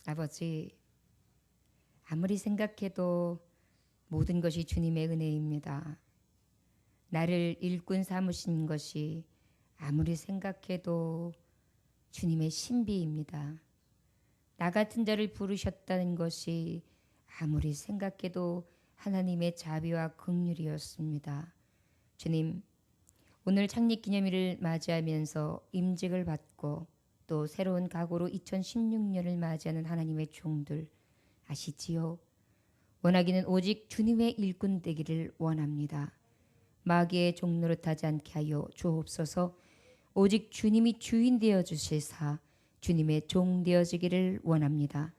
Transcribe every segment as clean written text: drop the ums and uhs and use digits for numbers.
아버지, 아무리 생각해도 모든 것이 주님의 은혜입니다. 나를 일꾼 삼으신 것이 아무리 생각해도 주님의 신비입니다. 나 같은 자를 부르셨다는 것이 아무리 생각해도 하나님의 자비와 긍휼이었습니다. 주님, 오늘 창립기념일을 맞이하면서 임직을 받고 또 새로운 각오로 2016년을 맞이하는 하나님의 종들 아시지요? 원하기는 오직 주님의 일꾼 되기를 원합니다. 마귀의 종노릇하지 않게 하여 주옵소서. 오직 주님이 주인 되어 주시사 주님의 종 되어지기를 원합니다.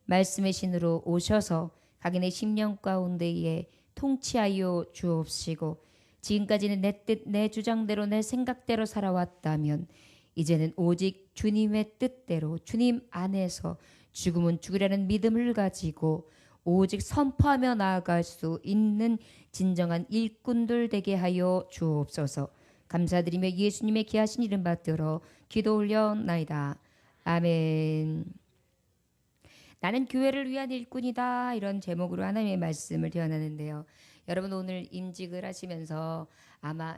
말씀의 신으로 오셔서 각인의 심령 가운데에 통치하여 주옵시고 지금까지는 내 뜻, 내 주장대로, 내 생각대로 살아왔다면 이제는 오직 주님의 뜻대로 주님 안에서 죽음은 죽으라는 믿음을 가지고 오직 선포하며 나아갈 수 있는 진정한 일꾼들 되게 하여 주옵소서. 감사드리며 예수님의 귀하신 이름 받들어 기도 올려나이다. 아멘. 나는 교회를 위한 일꾼이다, 이런 제목으로 하나님의 말씀을 전하는데요. 여러분, 오늘 임직을 하시면서 아마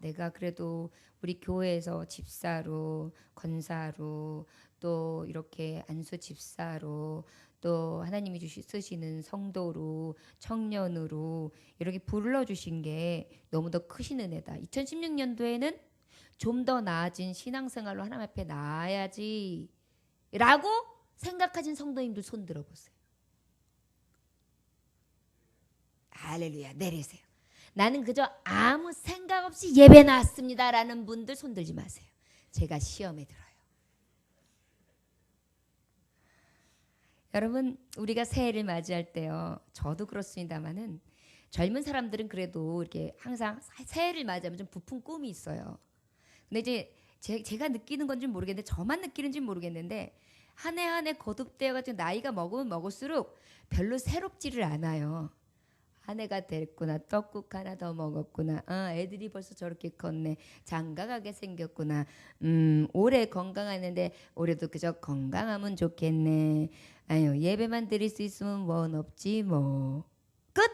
내가 그래도 우리 교회에서 집사로, 권사로, 또 이렇게 안수 집사로, 또 하나님이 쓰시는 성도로, 청년으로 이렇게 불러주신 게 너무 더 크신 은혜다. 2016년도에는 좀 더 나아진 신앙생활로 하나님 앞에 나아야지 라고 생각하신 성도님들 손 들어보세요. 할렐루야. 내리세요. 나는 그저 아무 생각 없이 예배 나왔습니다 라는 분들 손 들지 마세요. 제가 시험에 들어요. 여러분, 우리가 새해를 맞이할 때요, 저도 그렇습니다만은 젊은 사람들은 그래도 이렇게 항상 새해를 맞이하면 좀 부푼 꿈이 있어요. 근데 이제 제가 느끼는 건지 모르겠는데, 저만 느끼는지 모르겠는데, 한 해 한 해 거듭되어가지고 나이가 먹으면 먹을수록 별로 새롭지를 않아요. 한 해가 됐구나, 떡국 하나 더 먹었구나, 애들이 벌써 저렇게 컸네, 장가가게 생겼구나, 올해 건강하는데 올해도 그저 건강하면 좋겠네, 아유 예배만 드릴 수 있으면 뭔 없지 뭐. 끝.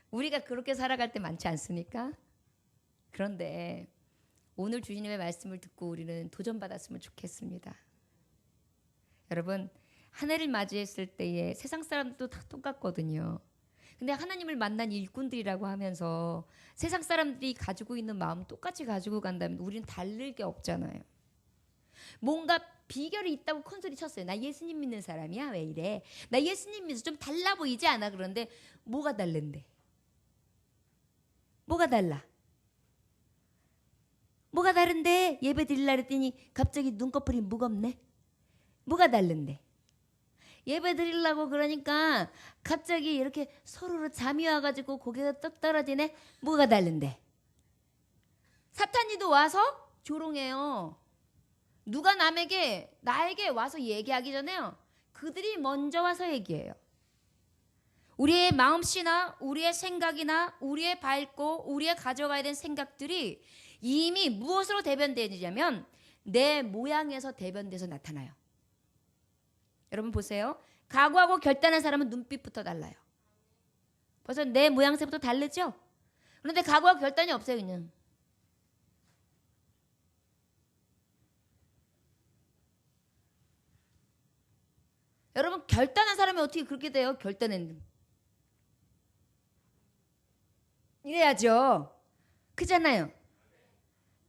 우리가 그렇게 살아갈 때 많지 않습니까? 그런데 오늘 주님의 말씀을 듣고 우리는 도전받았으면 좋겠습니다. 여러분, 한 해를 맞이했을 때에 세상 사람들도 다 똑같거든요. 근데 하나님을 만난 일꾼들이라고 하면서 세상 사람들이 가지고 있는 마음 똑같이 가지고 간다면 우리는 다를 게 없잖아요. 뭔가 비결이 있다고 큰소리 쳤어요. 나 예수님 믿는 사람이야, 왜 이래? 나 예수님 믿어서 좀 달라 보이지 않아? 그런데 뭐가 다른데? 뭐가 달라? 뭐가 다른데? 예배 드리려 했더니 갑자기 눈꺼풀이 무겁네? 뭐가 다른데? 예배 드리려고 그러니까 갑자기 이렇게 서로로 잠이 와가지고 고개가 떡 떨어지네? 뭐가 다른데? 사탄이도 와서 조롱해요. 누가 나에게 와서 얘기하기 전에요, 그들이 먼저 와서 얘기해요. 우리의 마음씨나 우리의 생각이나 우리의 밟고 우리의 가져가야 되는 생각들이 이미 무엇으로 대변되느냐면 내 모양에서 대변돼서 나타나요. 여러분 보세요. 각오하고 결단한 사람은 눈빛부터 달라요. 벌써 내 모양새부터 다르죠? 그런데 각오하고 결단이 없어요. 그냥 여러분, 결단한 사람이 어떻게 그렇게 돼요? 결단은 이래야죠. 그잖아요.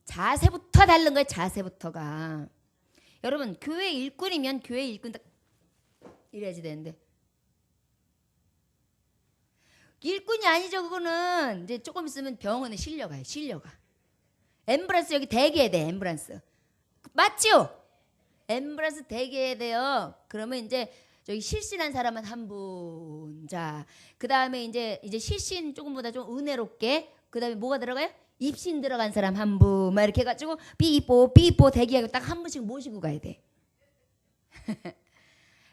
자세부터 다른 거예요. 자세부터가. 여러분, 교회 일꾼이면 교회 일꾼 딱 이래야지 되는데 일꾼이 아니죠. 그거는 이제 조금 있으면 병원에 실려가요. 실려가. 앰뷸런스 여기 대기해야 돼. 앰뷸런스 맞죠? 앰뷸런스 대기해야 돼요. 그러면 이제 저기 실신한 사람은 한 분. 자, 그 다음에 이제 실신 조금보다 좀 은혜롭게, 그 다음에 뭐가 들어가요? 입신 들어간 사람 한 분. 막 이렇게 해가지고 삐뽀 대기하고 딱 한 분씩 모시고 가야 돼.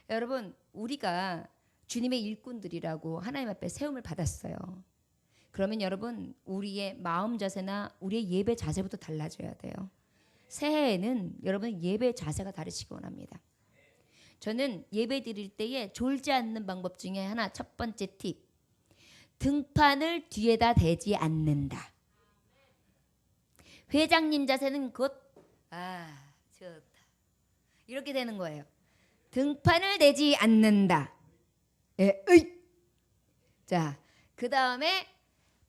여러분, 우리가 주님의 일꾼들이라고 하나님 앞에 세움을 받았어요. 그러면 여러분, 우리의 마음 자세나 우리의 예배 자세부터 달라져야 돼요. 새해에는 여러분 예배 자세가 다르시기 원합니다. 저는 예배 드릴 때에 졸지 않는 방법 중에 하나, 첫 번째 팁. 등판을 뒤에다 대지 않는다. 회장님 자세는 좋다. 이렇게 되는 거예요. 등판을 대지 않는다. 자, 그 다음에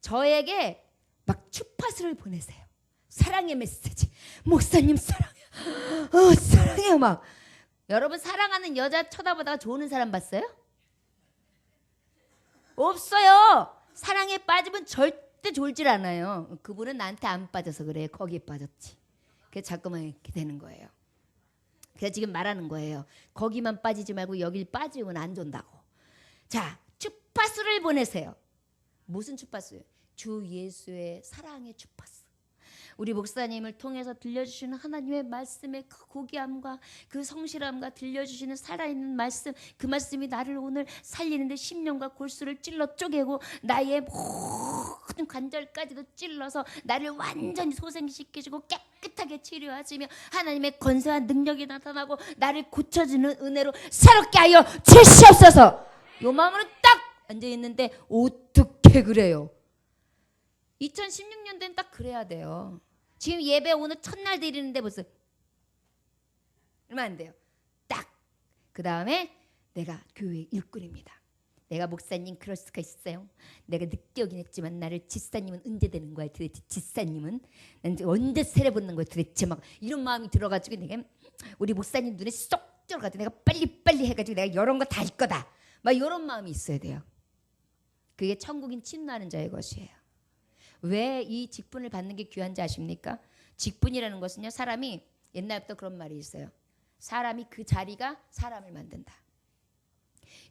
저에게 막 주파수를 보내세요. 사랑의 메시지. 목사님 사랑해요. 사랑해요 막. 여러분 사랑하는 여자 쳐다보다가 좋은 사람 봤어요? 없어요. 사랑에 빠지면 절대 졸질 않아요. 그분은 나한테 안 빠져서 그래요. 거기에 빠졌지. 그래서 자꾸만 이렇게 되는 거예요. 그래서 지금 말하는 거예요. 거기만 빠지지 말고 여길 빠지면 안 좋다고. 자, 주파수를 보내세요. 무슨 주파수예요? 주 예수의 사랑의 주파수. 우리 목사님을 통해서 들려주시는 하나님의 말씀의 그 고귀함과 그 성실함과 들려주시는 살아있는 말씀, 그 말씀이 나를 오늘 살리는데 심령과 골수를 찔러 쪼개고 나의 모든 관절까지도 찔러서 나를 완전히 소생시켜주고 깨끗하게 치료하시며 하나님의 건설한 능력이 나타나고 나를 고쳐주는 은혜로 새롭게 하여 주시옵소서. 요 마음으로 딱 앉아있는데 어떻게 그래요? 2016년도엔 딱 그래야 돼요. 지금 예배 오늘 첫날 드리는데 벌써 얼마 안 돼요. 딱. 그 다음에 내가 교회 일꾼입니다. 내가 목사님 그럴 수가 있어요. 내가 늦게 오긴 했지만 나를 지사님은 언제 되는 거야 도대체. 지사님은 난 언제 세례 받는 거야 도대체. 막 이런 마음이 들어가지고 내가 우리 목사님 눈에 쏙 들어가지고 내가 빨리 해가지고 내가 이런 거 다 할 거다. 막 이런 마음이 있어야 돼요. 그게 천국인 침노하는 자의 것이에요. 왜 이 직분을 받는 게 귀한지 아십니까? 직분이라는 것은요, 사람이 옛날부터 그런 말이 있어요. 사람이 그 자리가 사람을 만든다.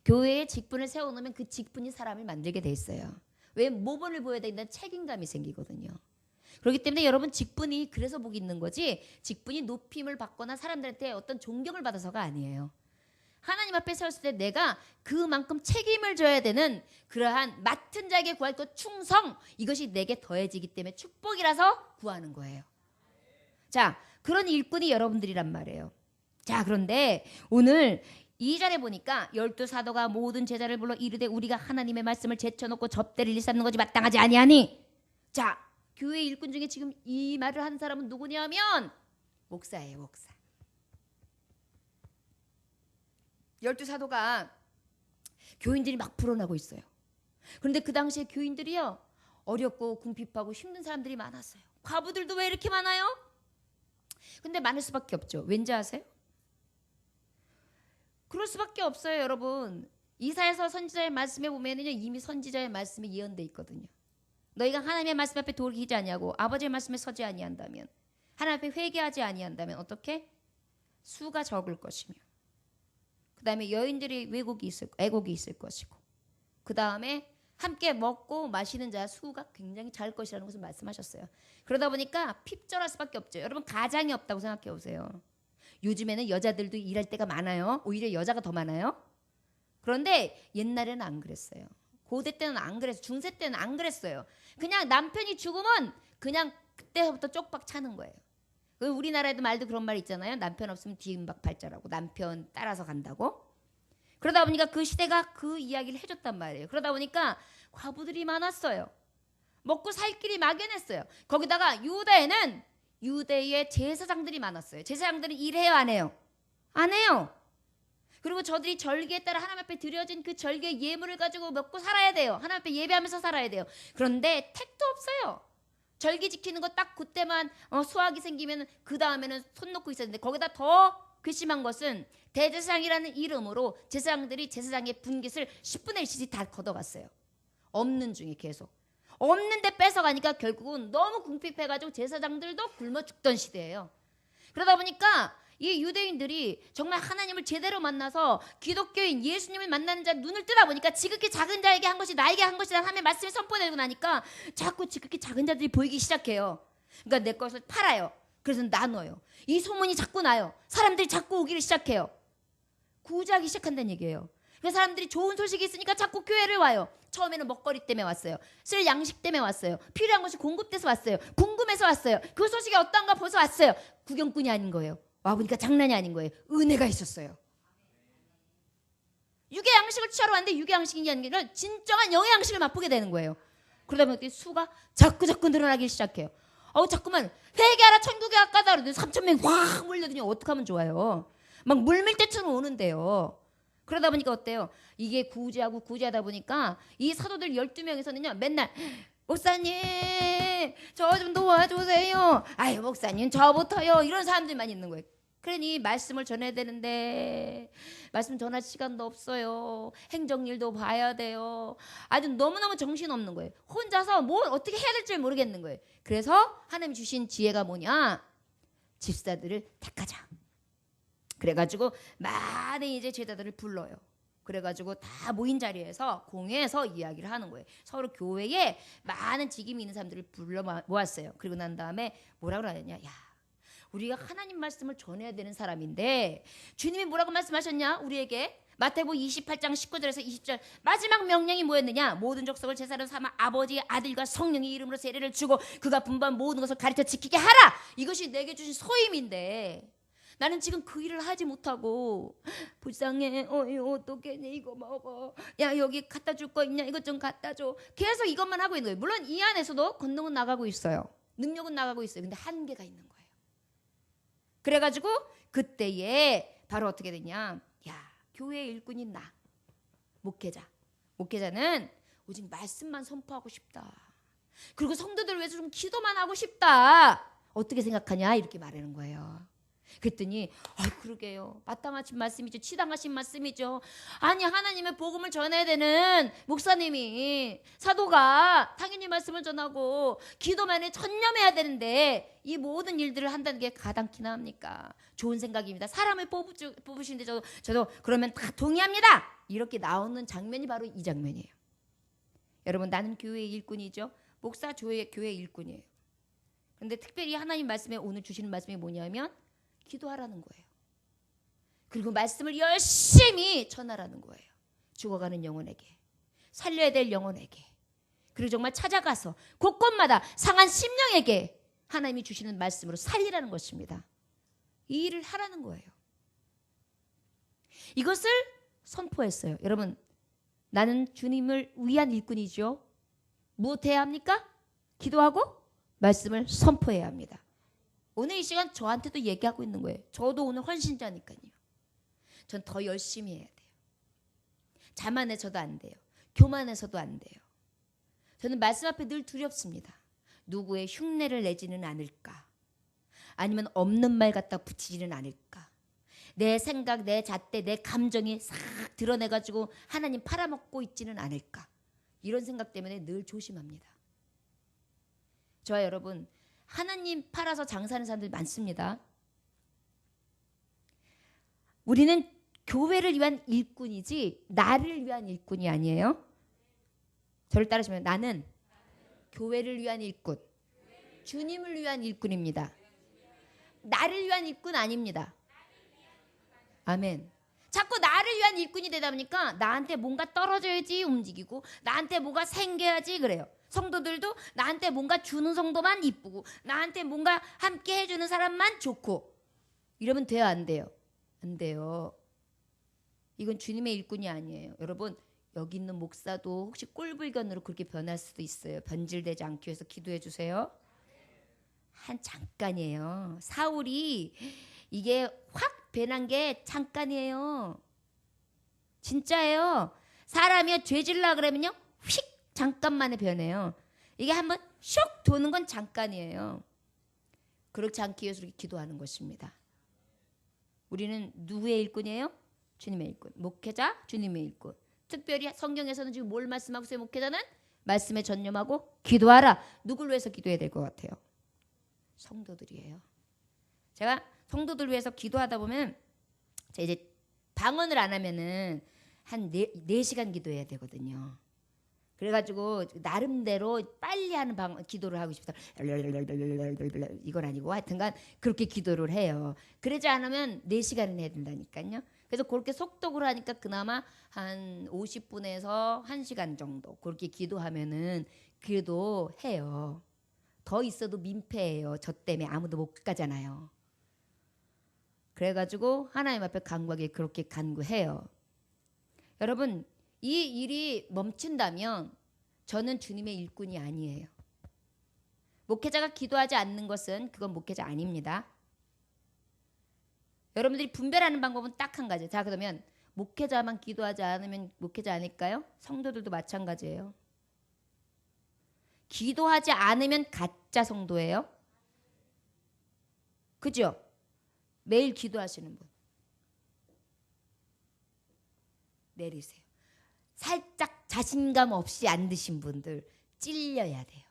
교회에 직분을 세워놓으면 그 직분이 사람을 만들게 돼 있어요. 왜? 모범을 보여야 된다는 책임감이 생기거든요. 그렇기 때문에 여러분 직분이 그래서 복이 있는 거지, 직분이 높임을 받거나 사람들한테 어떤 존경을 받아서가 아니에요. 하나님 앞에 세웠을 때 내가 그만큼 책임을 져야 되는 그러한 맡은 자에게 구할 것 충성, 이것이 내게 더해지기 때문에 축복이라서 구하는 거예요. 자, 그런 일꾼이 여러분들이란 말이에요. 자, 그런데 오늘 2절에 보니까 12사도가 모든 제자를 불러 이르되 우리가 하나님의 말씀을 제쳐놓고 접대를 일삼는 것이 마땅하지 아니하니. 자, 교회 일꾼 중에 지금 이 말을 하는 사람은 누구냐면 목사예요. 목사. 12사도가 교인들이 막 불어나고 있어요. 그런데 그 당시에 교인들이요, 어렵고 궁핍하고 힘든 사람들이 많았어요. 과부들도 왜 이렇게 많아요? 근데 많을 수밖에 없죠. 왠지 아세요? 그럴 수밖에 없어요, 여러분. 이사야서 선지자의 말씀에 보면은요, 이미 선지자의 말씀이 예언돼 있거든요. 너희가 하나님의 말씀 앞에 돌이키지 아니하고 아버지의 말씀에 서지 아니한다면, 하나님 앞에 회개하지 아니한다면 어떻게? 수가 적을 것이며, 그 다음에 여인들이 애곡이 있을 것이고, 그 다음에 함께 먹고 마시는 자 수가 굉장히 잘 것이라는 것을 말씀하셨어요. 그러다 보니까 핍절할 수밖에 없죠. 여러분 가장이 없다고 생각해 보세요. 요즘에는 여자들도 일할 때가 많아요. 오히려 여자가 더 많아요. 그런데 옛날에는 안 그랬어요. 고대 때는 안 그랬어요. 중세 때는 안 그랬어요. 그냥 남편이 죽으면 그냥 그때부터 쪽박 차는 거예요. 우리나라에도 말도 그런 말 있잖아요. 남편 없으면 뒤음박 팔자라고. 남편 따라서 간다고. 그러다 보니까 그 시대가 그 이야기를 해줬단 말이에요. 그러다 보니까 과부들이 많았어요. 먹고 살 길이 막연했어요. 거기다가 유대에는 유대의 제사장들이 많았어요. 제사장들은 일해요, 안 해요? 안 해요. 그리고 저들이 절기에 따라 하나님 앞에 드려진 그 절기의 예물을 가지고 먹고 살아야 돼요. 하나님 앞에 예배하면서 살아야 돼요. 그런데 택도 없어요. 절기 지키는 거 딱 그때만 수학이 생기면 그 다음에는 손 놓고 있었는데, 거기다 더 괘씸한 것은 대제사장이라는 이름으로 제사장들이 제사장의 분깃을 10분의 1씩 다 걷어갔어요. 없는 중에 계속. 없는데 뺏어가니까 결국은 너무 궁핍해가지고 제사장들도 굶어 죽던 시대예요. 그러다 보니까 이 유대인들이 정말 하나님을 제대로 만나서 기독교인 예수님을 만나는 자 눈을 뜨다 보니까 지극히 작은 자에게 한 것이 나에게 한 것이다 하나님의 말씀이 선포되고 나니까 자꾸 지극히 작은 자들이 보이기 시작해요. 그러니까 내 것을 팔아요. 그래서 나눠요. 이 소문이 자꾸 나요. 사람들이 자꾸 오기를 시작해요. 구제하기 시작한다는 얘기예요. 그래서 사람들이 좋은 소식이 있으니까 자꾸 교회를 와요. 처음에는 먹거리 때문에 왔어요. 쓸 양식 때문에 왔어요. 필요한 것이 공급돼서 왔어요. 궁금해서 왔어요. 그 소식이 어떤가 보서 왔어요. 구경꾼이 아닌 거예요. 와보니까 장난이 아닌 거예요. 은혜가 있었어요. 육의 양식을 취하러 왔는데 육의 양식이 아니라 진정한 영의 양식을 맛보게 되는 거예요. 그러다 보니까 수가 자꾸 늘어나기 시작해요. 자꾸만 회개하라 천국에 가까다 그러더니 3,000명이 확 몰려드니 어떻게 하면 좋아요. 막 물밀대처럼 오는데요. 그러다 보니까 어때요? 이게 구제하다 보니까 이 사도들 12명에서는요 맨날 목사님 저 좀 도와주세요. 아유 목사님 저부터요. 이런 사람들만 있는 거예요. 그러니 말씀을 전해야 되는데 말씀 전할 시간도 없어요. 행정일도 봐야 돼요. 아주 너무너무 정신없는 거예요. 혼자서 뭘 어떻게 해야 될지 모르겠는 거예요. 그래서 하나님이 주신 지혜가 뭐냐? 집사들을 택하자. 그래가지고 많은 이제 제자들을 불러요. 그래가지고 다 모인 자리에서 공회에서 이야기를 하는 거예요. 서로 교회에 많은 직임이 있는 사람들을 불러 모았어요. 그리고 난 다음에 뭐라고 그러냐? 야, 우리가 하나님 말씀을 전해야 되는 사람인데 주님이 뭐라고 말씀하셨냐? 우리에게 마태복음 28장 19절에서 20절 마지막 명령이 뭐였느냐? 모든 족속을 제사로 삼아 아버지의 아들과 성령의 이름으로 세례를 주고 그가 분부한 모든 것을 가르쳐 지키게 하라. 이것이 내게 주신 소임인데 나는 지금 그 일을 하지 못하고 불쌍해. 어떡해 이거 먹어. 야 여기 갖다 줄 거 있냐? 이것 좀 갖다 줘. 계속 이것만 하고 있는 거예요. 물론 이 안에서도 권능은 나가고 있어요. 능력은 나가고 있어요. 근데 한계가 있는 거예요. 그래가지고 그때에 바로 어떻게 되냐? 야 교회의 일꾼인 나 목회자는 오직 말씀만 선포하고 싶다. 그리고 성도들 위해서 좀 기도만 하고 싶다. 어떻게 생각하냐? 이렇게 말하는 거예요. 그랬더니 그러게요. 마땅하신 말씀이죠. 치당하신 말씀이죠. 아니 하나님의 복음을 전해야 되는 목사님이 사도가 당연히 말씀을 전하고 기도만에 전념해야 되는데 이 모든 일들을 한다는 게 가당키나 합니까? 좋은 생각입니다. 사람을 뽑으시는데 저도 그러면 다 동의합니다. 이렇게 나오는 장면이 바로 이 장면이에요. 여러분 나는 교회의 일꾼이죠. 목사 교회의 일꾼이에요. 그런데 특별히 하나님 말씀에 오늘 주시는 말씀이 뭐냐면 기도하라는 거예요. 그리고 말씀을 열심히 전하라는 거예요. 죽어가는 영혼에게, 살려야 될 영혼에게, 그리고 정말 찾아가서 곳곳마다 상한 심령에게 하나님이 주시는 말씀으로 살리라는 것입니다. 이 일을 하라는 거예요. 이것을 선포했어요. 여러분 나는 주님을 위한 일꾼이죠. 무엇해야 합니까? 기도하고 말씀을 선포해야 합니다. 오늘 이 시간 저한테도 얘기하고 있는 거예요. 저도 오늘 헌신자니까요. 전 더 열심히 해야 돼요. 자만해서도 안 돼요. 교만해서도 안 돼요. 저는 말씀 앞에 늘 두렵습니다. 누구의 흉내를 내지는 않을까? 아니면 없는 말 갖다 붙이지는 않을까? 내 생각, 내 잣대, 내 감정이 싹 드러내가지고 하나님 팔아먹고 있지는 않을까? 이런 생각 때문에 늘 조심합니다. 저와 여러분 하나님 팔아서 장사하는 사람들이 많습니다. 우리는 교회를 위한 일꾼이지 나를 위한 일꾼이 아니에요. 저를 따르시면 나는 교회를 위한 일꾼, 주님을 위한 일꾼입니다. 나를 위한 일꾼 아닙니다. 아멘. 자꾸 나를 위한 일꾼이 되다 보니까 나한테 뭔가 떨어져야지 움직이고 나한테 뭐가 생겨야지 그래요. 성도들도 나한테 뭔가 주는 성도만 이쁘고 나한테 뭔가 함께 해주는 사람만 좋고 이러면 돼요? 안 돼요? 안 돼요. 이건 주님의 일꾼이 아니에요. 여러분 여기 있는 목사도 혹시 꼴불견으로 그렇게 변할 수도 있어요. 변질되지 않기 위해서 기도해 주세요. 한 잠깐이에요. 사울이 이게 확 변한 게 잠깐이에요. 진짜예요. 사람이 죄질라 그러면요 휙 잠깐만에 변해요. 이게 한번 슉 도는 건 잠깐이에요. 그렇지 않기 위해서 이렇게 기도하는 것입니다. 우리는 누구의 일꾼이에요? 주님의 일꾼. 목회자, 주님의 일꾼. 특별히 성경에서는 지금 뭘 말씀하고 있어요? 목회자는 말씀에 전념하고 기도하라. 누굴 위해서 기도해야 될 것 같아요? 성도들이에요. 제가 성도들 위해서 기도하다 보면 제가 이제 방언을 안 하면은 한 4시간 기도해야 되거든요. 그래가지고 나름대로 빨리 하는 기도를 하고 싶다. 이건 아니고 하여튼간 그렇게 기도를 해요. 그러지 않으면 4시간은 해야 된다니까요. 그래서 그렇게 속독을 하니까 그나마 한 50분에서 1시간 정도 그렇게 기도하면은 그래도 해요. 더 있어도 민폐예요. 저 때문에 아무도 못 가잖아요. 그래가지고 하나님 앞에 간구하게 그렇게 간구해요. 여러분 이 일이 멈춘다면 저는 주님의 일꾼이 아니에요. 목회자가 기도하지 않는 것은 그건 목회자 아닙니다. 여러분들이 분별하는 방법은 딱 한 가지. 자 그러면 목회자만 기도하지 않으면 목회자 아닐까요? 성도들도 마찬가지예요. 기도하지 않으면 가짜 성도예요. 그죠? 매일 기도하시는 분 내리세요. 살짝 자신감 없이 안 드신 분들 찔려야 돼요.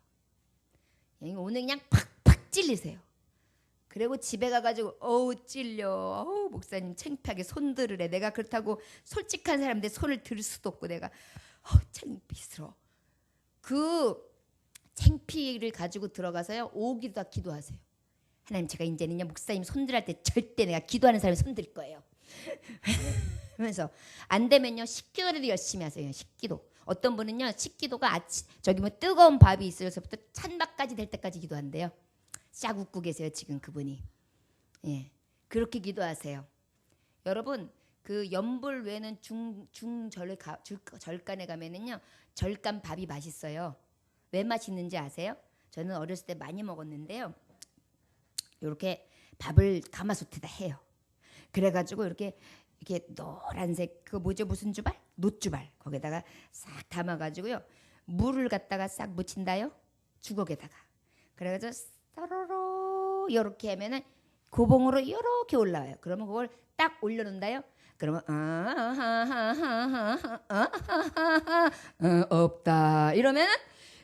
오늘 그냥 팍팍 찔리세요. 그리고 집에 가가지고 어우 찔려. 어우 목사님 창피하게 손 들으래. 내가 그렇다고 솔직한 사람인데 손을 들 수도 없고 내가 창피스러워. 그 창피를 가지고 들어가서요. 오기도 다 기도하세요. 하나님 제가 이제는요 목사님 손들할 때 절대 내가 기도하는 사람이 손들 거예요. 그러면서 안 되면요 식기도라도 열심히 하세요. 식기도. 어떤 분은요 식기도가 아침 저기 뭐 뜨거운 밥이 있어서부터 찬밥까지 될 때까지 기도한대요. 싹 웃고 계세요 지금 그분이. 예, 그렇게 기도하세요. 여러분 그 연불 외에는 절간에 가면은요 절간 밥이 맛있어요. 왜 맛있는지 아세요? 저는 어렸을 때 많이 먹었는데요. 이렇게 밥을 가마솥에다 해요. 그래가지고 이렇게 노란색 그 뭐죠 무슨 주발? 놋주발 거기다가 싹 담아가지고요 물을 갖다가 싹 묻힌다요 주걱에다가. 그래가지고 따로로 이렇게 하면은 고봉으로 이렇게 올라와요. 그러면 그걸 딱 올려놓는다요. 그러면 없다 이러면은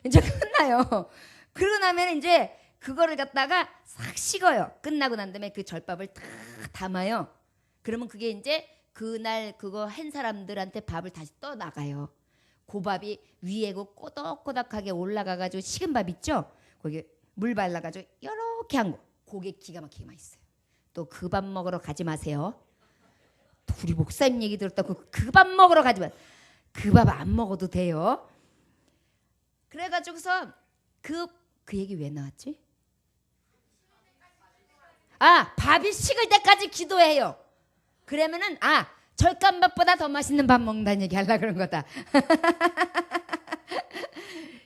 이제 끝나요. 그러고 나면 이제 그거를 갖다가 싹 식어요. 끝나고 난 다음에 그 절밥을 다 담아요. 그러면 그게 이제 그날 그거 한 사람들한테 밥을 다시 떠 나가요. 그 밥이 위에 그 꼬덕꼬덕하게 올라가가지고 식은 밥 있죠? 거기 물 발라가지고 이렇게 한 거. 그게 기가 막히게 맛있어요. 또 그 밥 먹으러 가지 마세요. 우리 목사님 얘기 들었다고 그 밥 먹으러 가지 마세요. 그 밥 안 먹어도 돼요. 그래가지고서 그 얘기 왜 나왔지? 밥이 식을 때까지 기도해요. 그러면은 절간밥보다 더 맛있는 밥 먹는다는 얘기 하려고 그런 거다.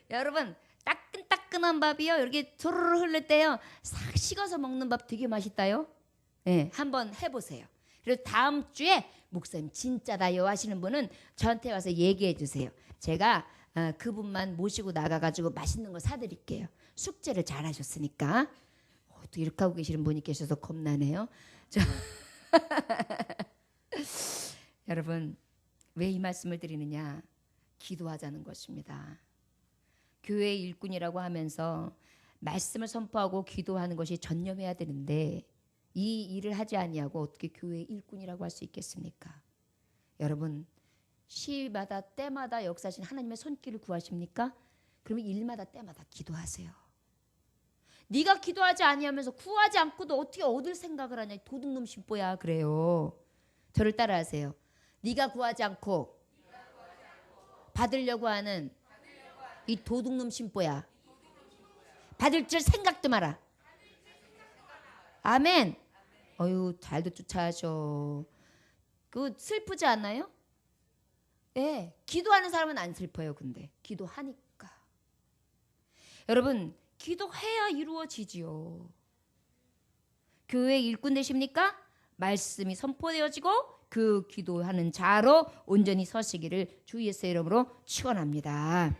여러분 따끈따끈한 밥이요 이렇게 조르르 흐를 때요 싹 식어서 먹는 밥 되게 맛있다요. 네, 한번 해보세요. 그리고 다음 주에 목사님 진짜다요 하시는 분은 저한테 와서 얘기해 주세요. 제가 그분만 모시고 나가가지고 맛있는 거 사드릴게요. 숙제를 잘 하셨으니까. 또 이렇게 하고 계시는 분이 계셔서 겁나네요. 여러분 왜 이 말씀을 드리느냐? 기도하자는 것입니다. 교회의 일꾼이라고 하면서 말씀을 선포하고 기도하는 것이 전념해야 되는데 이 일을 하지 아니하고 어떻게 교회의 일꾼이라고 할 수 있겠습니까? 여러분 시마다 때마다 역사하신 하나님의 손길을 구하십니까? 그러면 일마다 때마다 기도하세요. 네가 기도하지 아니하면서 구하지 않고도 어떻게 얻을 생각을 하냐. 도둑놈 심보야 그래요. 저를 따라하세요. 네가 구하지 않고 받으려고 하는 이 도둑놈 심보야. 받을 줄 생각도 마라. 아멘. 어유 잘도 쫓아하셔. 그 슬프지 않아요? 예, 기도하는 사람은 안 슬퍼요. 근데 기도하니까. 여러분 기도해야 이루어지지요. 교회 일꾼 되십니까? 말씀이 선포되어지고 그 기도하는 자로 온전히 서시기를 주 예수의 이름으로 축원합니다.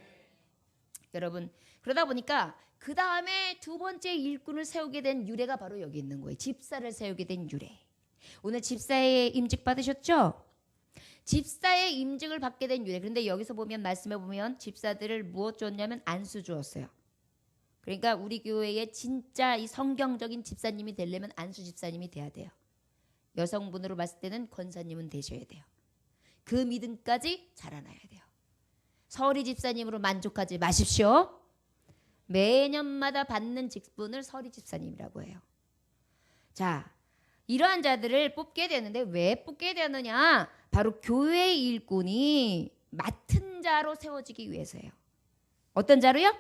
여러분 그러다 보니까 그 다음에 두 번째 일꾼을 세우게 된 유래가 바로 여기 있는 거예요. 집사를 세우게 된 유래. 오늘 집사의 임직 받으셨죠? 집사의 임직을 받게 된 유래. 그런데 여기서 보면 말씀해 보면 집사들을 무엇 줬냐면 안수 주었어요. 그러니까 우리 교회에 진짜 이 성경적인 집사님이 되려면 안수 집사님이 돼야 돼요. 여성분으로 봤을 때는 권사님은 되셔야 돼요. 그 믿음까지 자라나야 돼요. 서리 집사님으로 만족하지 마십시오. 매년마다 받는 직분을 서리 집사님이라고 해요. 자, 이러한 자들을 뽑게 되는데 왜 뽑게 되느냐? 바로 교회 일꾼이 맡은 자로 세워지기 위해서예요. 어떤 자로요?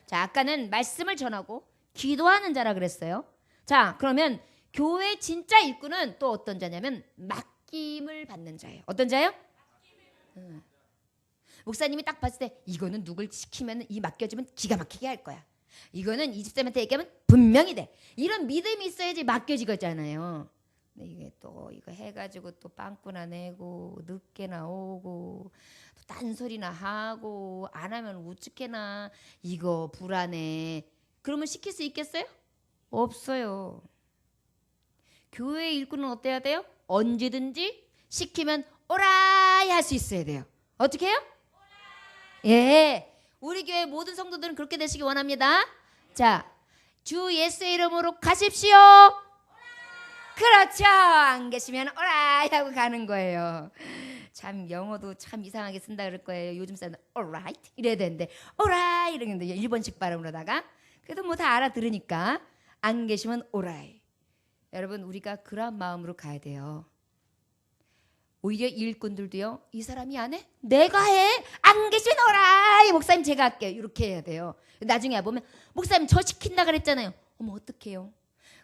자, 아까는 말씀을 전하고 기도하는 자라 그랬어요. 자, 그러면 교회 진짜 일꾼은 또 어떤 자냐면 맡김을 받는 자예요. 어떤 자요? 목사님이 딱 봤을 때 이거는 누굴 시키면 이 맡겨주면 기가 막히게 할 거야. 이거는 이 집사람한테 얘기하면 분명히 돼. 이런 믿음이 있어야지 맡겨지거잖아요. 근데 이게 또 이거 해가지고 또 빵꾸나 내고 늦게나 오고 또 딴소리나 하고 안 하면 우측해나 이거 불안해. 그러면 시킬 수 있겠어요? 없어요. 교회 일꾼은 어때야 돼요? 언제든지 시키면 오라이 할 수 있어야 돼요. 어떻게 해요? 예. 우리 교회 모든 성도들은 그렇게 되시기 원합니다. 자, 주 예수의 이름으로 가십시오. 그렇죠. 안 계시면 오라이 하고 가는 거예요. 참 영어도 참 이상하게 쓴다 그럴 거예요. 요즘 사람은 alright 이래야 되는데 alright 이러는데 일본식 발음으로다가 그래도 뭐 다 알아들으니까 안 계시면 오라이. 여러분 우리가 그런 마음으로 가야 돼요. 오히려 일꾼들도요. 이 사람이 안 해? 내가 해. 안 계시면 오라이. 목사님 제가 할게요. 이렇게 해야 돼요. 나중에 보면 목사님 저 시킨다 그랬잖아요. 어머 어떡해요.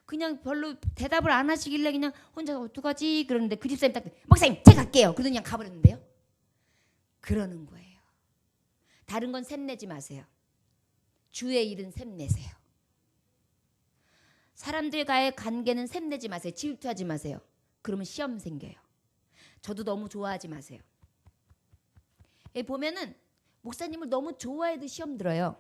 그냥 별로 대답을 안 하시길래 그냥 혼자 어떡하지 그러는데 그 집사님 딱 목사님 제가 할게요. 그러더니 그냥 가버렸는데요. 그러는 거예요. 다른 건 샘내지 마세요. 주의 일은 샘내세요. 사람들과의 관계는 샘내지 마세요. 질투하지 마세요. 그러면 시험 생겨요. 저도 너무 좋아하지 마세요. 보면은 목사님을 너무 좋아해도 시험 들어요.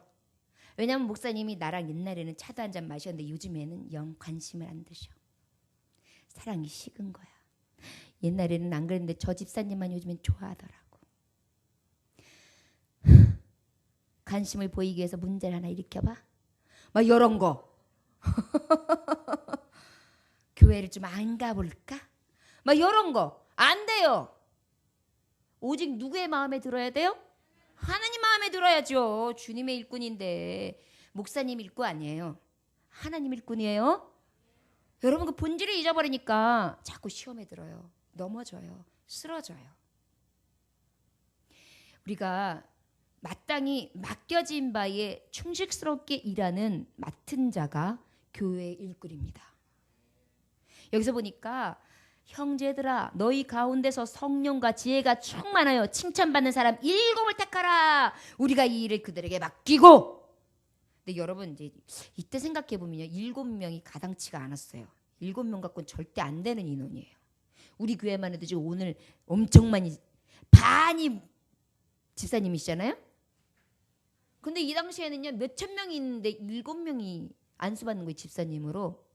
왜냐하면 목사님이 나랑 옛날에는 차도 한 잔 마셨는데 요즘에는 영 관심을 안 드셔. 사랑이 식은 거야. 옛날에는 안 그랬는데 저 집사님만 요즘엔 좋아하더라고. 관심을 보이기 위해서 문제를 하나 일으켜봐. 막 이런 거. 교회를 좀 안 가볼까? 막 이런 거. 안 돼요. 오직 누구의 마음에 들어야 돼요? 하나님 마음에 들어야죠. 주님의 일꾼인데 목사님 일꾼 아니에요. 하나님 일꾼이에요. 여러분 그 본질을 잊어버리니까 자꾸 시험에 들어요. 넘어져요. 쓰러져요. 우리가 마땅히 맡겨진 바에 충실스럽게 일하는 맡은 자가 교회의 일꾼입니다. 여기서 보니까 형제들아 너희 가운데서 성령과 지혜가 충만하여 칭찬받는 사람 7을 택하라. 우리가 이 일을 그들에게 맡기고. 근데 여러분 이제 이때 생각해 보면요. 7명이 가당치가 않았어요. 7명 갖고는 절대 안 되는 인원이에요. 우리 교회만 해도 지금 오늘 엄청 많이 반이 집사님이시잖아요. 근데 이 당시에는요. 몇천 명이 있는데 7명이 안수받는 거예요. 집사님으로.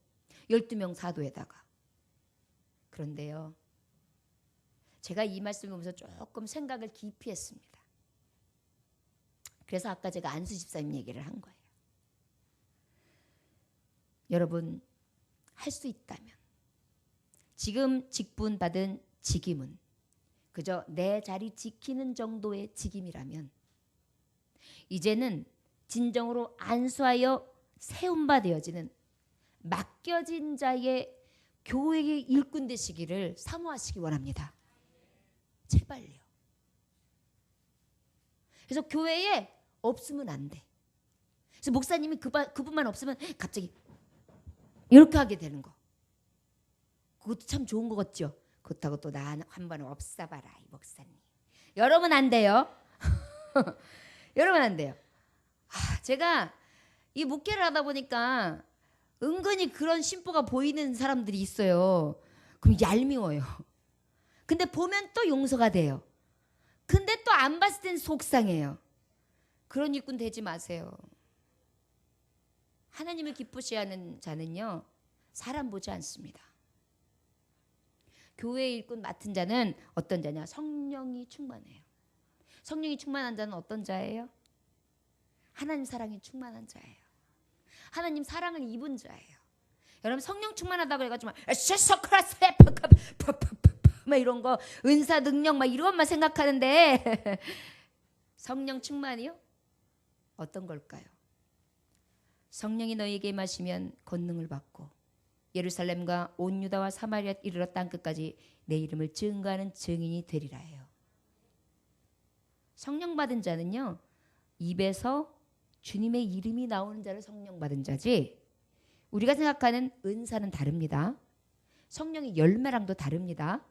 12명 사도에다가. 그런데요. 제가 이 말씀을 보면서 조금 생각을 깊이 했습니다. 그래서 아까 제가 안수 집사님 얘기를 한 거예요. 여러분 할 수 있다면 지금 직분받은 직임은 그저 내 자리 지키는 정도의 직임이라면 이제는 진정으로 안수하여 세움바 되어지는 맡겨진 자의 교회의 일꾼 되시기를 사모하시기 원합니다. 제발요. 그래서 교회에 없으면 안 돼. 그래서 목사님이 그분만 없으면 갑자기 이렇게 하게 되는 거. 그것도 참 좋은 것 같죠. 그렇다고 또 나 한 번 없애봐라 이 목사님. 여러분 안 돼요. 여러분 안 돼요. 제가 이 목회를 하다 보니까 은근히 그런 심보가 보이는 사람들이 있어요. 그럼 얄미워요. 근데 보면 또 용서가 돼요. 근데 또 안 봤을 땐 속상해요. 그런 일꾼 되지 마세요. 하나님을 기쁘시게 하는 자는요. 사람 보지 않습니다. 교회 일꾼 맡은 자는 어떤 자냐? 성령이 충만해요. 성령이 충만한 자는 어떤 자예요? 하나님 사랑이 충만한 자예요. 하나님 사랑을 입은 자예요. 여러분 성령 충만하다고 해가지고 막 이런 거 은사 능력 막 이런 것만 생각하는데 성령 충만이요? 어떤 걸까요? 성령이 너희에게 임하시면 권능을 받고 예루살렘과 온 유다와 사마리아 이르러 땅끝까지 내 이름을 증거하는 증인이 되리라예요. 성령 받은 자는요, 입에서 주님의 이름이 나오는 자를 성령 받은 자지, 우리가 생각하는 은사는 다릅니다. 성령의 열매랑도 다릅니다.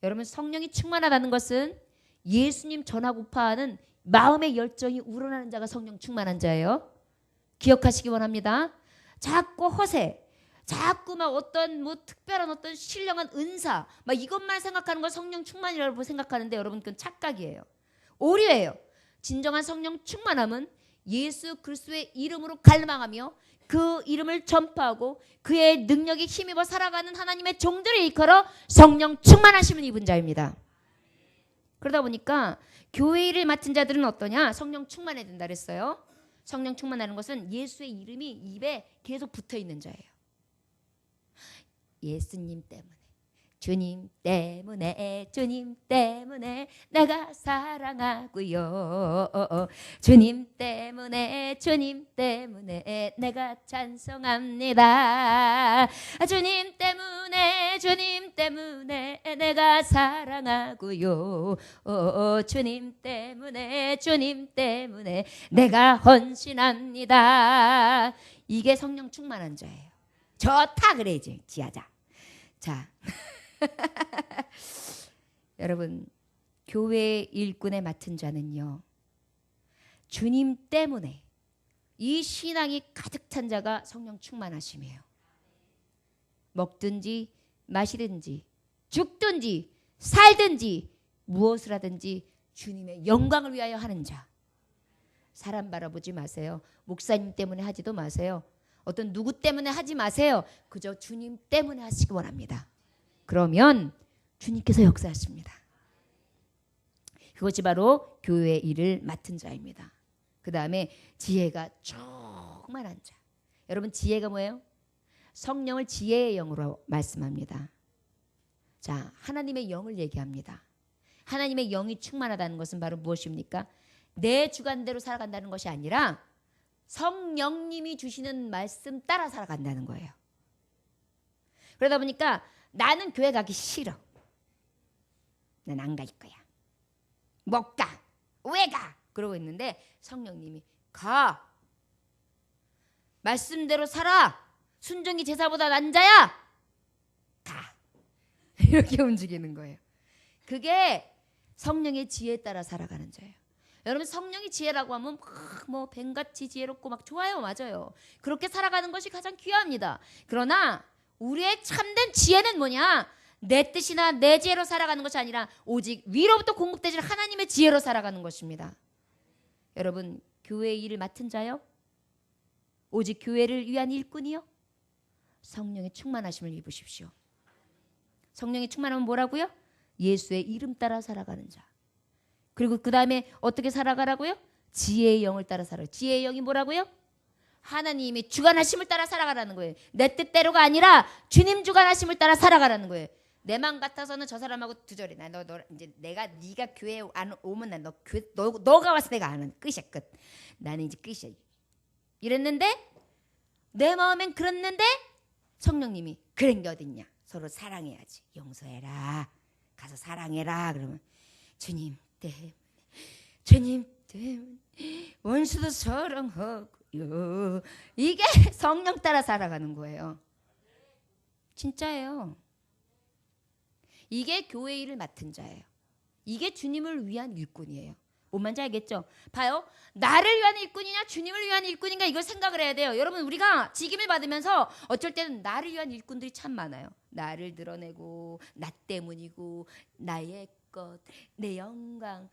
여러분, 성령이 충만하다는 것은 예수님 전하고파 하는 마음의 열정이 우러나는 자가 성령 충만한 자예요. 기억하시기 원합니다. 자꾸 허세, 자꾸 막 어떤 뭐 특별한 어떤 신령한 은사, 막 이것만 생각하는 걸 성령 충만이라고 생각하는데 여러분, 그건 착각이에요. 오류예요. 진정한 성령 충만함은 예수 그리스도의 이름으로 갈망하며 그 이름을 전파하고 그의 능력에 힘입어 살아가는 하나님의 종들을 일컬어 성령 충만하심을 입은 자입니다. 그러다 보니까 교회 일을 맡은 자들은 어떠냐? 성령 충만해야 된다 그랬어요. 성령 충만하는 것은 예수의 이름이 입에 계속 붙어 있는 자예요. 예수님 때문에, 주님 때문에, 주님 때문에 내가 사랑하고요. 주님 때문에, 주님 때문에 내가 찬송합니다. 주님 때문에, 주님 때문에 내가 사랑하고요. 주님 때문에, 주님 때문에 내가 헌신합니다. 이게 성령 충만한 자예요. 좋다 그래야지 지하자. 자, 여러분, 교회 일꾼에 맡은 자는요, 주님 때문에 이 신앙이 가득 찬 자가 성령 충만하심이에요. 먹든지 마시든지 죽든지 살든지 무엇을 하든지 주님의 영광을 위하여 하는 자. 사람 바라보지 마세요. 목사님 때문에 하지도 마세요. 어떤 누구 때문에 하지 마세요. 그저 주님 때문에 하시기 원합니다. 그러면 주님께서 역사하십니다. 그것이 바로 교회의 일을 맡은 자입니다. 그 다음에 지혜가 충만한 자. 여러분, 지혜가 뭐예요? 성령을 지혜의 영으로 말씀합니다. 자, 하나님의 영을 얘기합니다. 하나님의 영이 충만하다는 것은 바로 무엇입니까? 내 주관대로 살아간다는 것이 아니라 성령님이 주시는 말씀 따라 살아간다는 거예요. 그러다 보니까 나는 교회 가기 싫어. 난 안 갈 거야. 못 가. 왜 가? 그러고 있는데 성령님이 가. 말씀대로 살아. 순종이 제사보다 난 자야. 가. 이렇게 움직이는 거예요. 그게 성령의 지혜에 따라 살아가는 자예요. 여러분, 성령의 지혜라고 하면 뭐 뱀같이 지혜롭고 막 좋아요. 맞아요. 그렇게 살아가는 것이 가장 귀합니다. 그러나 우리의 참된 지혜는 뭐냐? 내 뜻이나 내 지혜로 살아가는 것이 아니라 오직 위로부터 공급되실 하나님의 지혜로 살아가는 것입니다. 여러분, 교회의 일을 맡은 자요? 오직 교회를 위한 일꾼이요? 성령의 충만하심을 입으십시오. 성령의 충만함은 뭐라고요? 예수의 이름 따라 살아가는 자. 그리고 그 다음에 어떻게 살아가라고요? 지혜의 영을 따라 살아요. 지혜의 영이 뭐라고요? 하나님이 주관하심을 따라 살아가라는 거예요. 내 뜻대로가 아니라 주님 주관하심을 따라 살아가라는 거예요. 내 맘 같아서는 저 사람하고 두절이 나 너 이제 네가 교회에 안 오면 난 너가 와서 내가 안 하는 끝이야 끝. 나는 이제 끝이야. 이랬는데 내 마음엔 그랬는데 성령님이 그런 게 어딨냐? 서로 사랑해야지. 용서해라. 가서 사랑해라. 그러면 주님 때문에, 주님 때문에 원수도 사랑하고요. 이게 성령 따라 살아가는 거예요. 진짜예요. 이게 교회 일을 맡은 자예요. 이게 주님을 위한 일꾼이에요. 뭔 말인지 알겠죠? 봐요. 나를 위한 일꾼이냐 주님을 위한 일꾼인가 이걸 생각을 해야 돼요. 여러분, 우리가 직임을 받으면서 어쩔 때는 나를 위한 일꾼들이 참 많아요. 나를 드러내고 나 때문이고 나의 것, 내 영광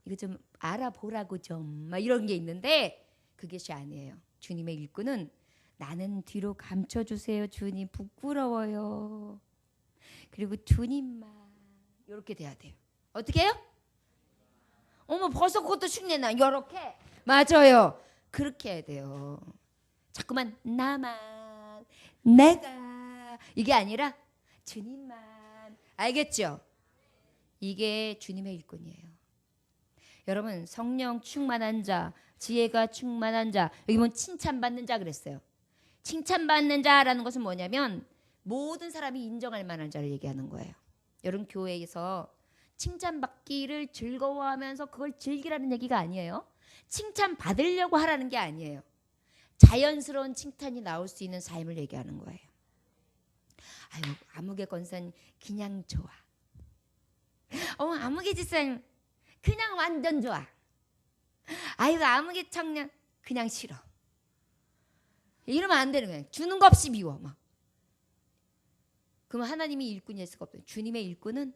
이거 좀 알아보라고 좀 막 이런 게 있는데 그것이 아니에요. 주님의 일꾼은 나는 뒤로 감춰주세요. 주님 부끄러워요. 그리고 주님만 이렇게 돼야 돼요. 어떻게 해요? 어머 벌써 그것도 흉내나. 이렇게 맞아요. 그렇게 해야 돼요. 자꾸만 나만 내가 이게 아니라 주님만. 알겠죠? 이게 주님의 일꾼이에요. 여러분, 성령 충만한 자, 지혜가 충만한 자, 여기 보면 칭찬받는 자 그랬어요. 칭찬받는 자라는 것은 뭐냐면 모든 사람이 인정할 만한 자를 얘기하는 거예요. 여러분 교회에서 칭찬받기를 즐거워하면서 그걸 즐기라는 얘기가 아니에요. 칭찬받으려고 하라는 게 아니에요. 자연스러운 칭찬이 나올 수 있는 삶을 얘기하는 거예요. 아유, 아무개 권사님 그냥 좋아. 아무개 집사님 그냥 완전 좋아. 아이고 아무개 청년 그냥 싫어. 이러면 안 되는 거예요. 주는 거 없이 미워 막. 그럼 하나님이 일꾼일 수가 없어요. 주님의 일꾼은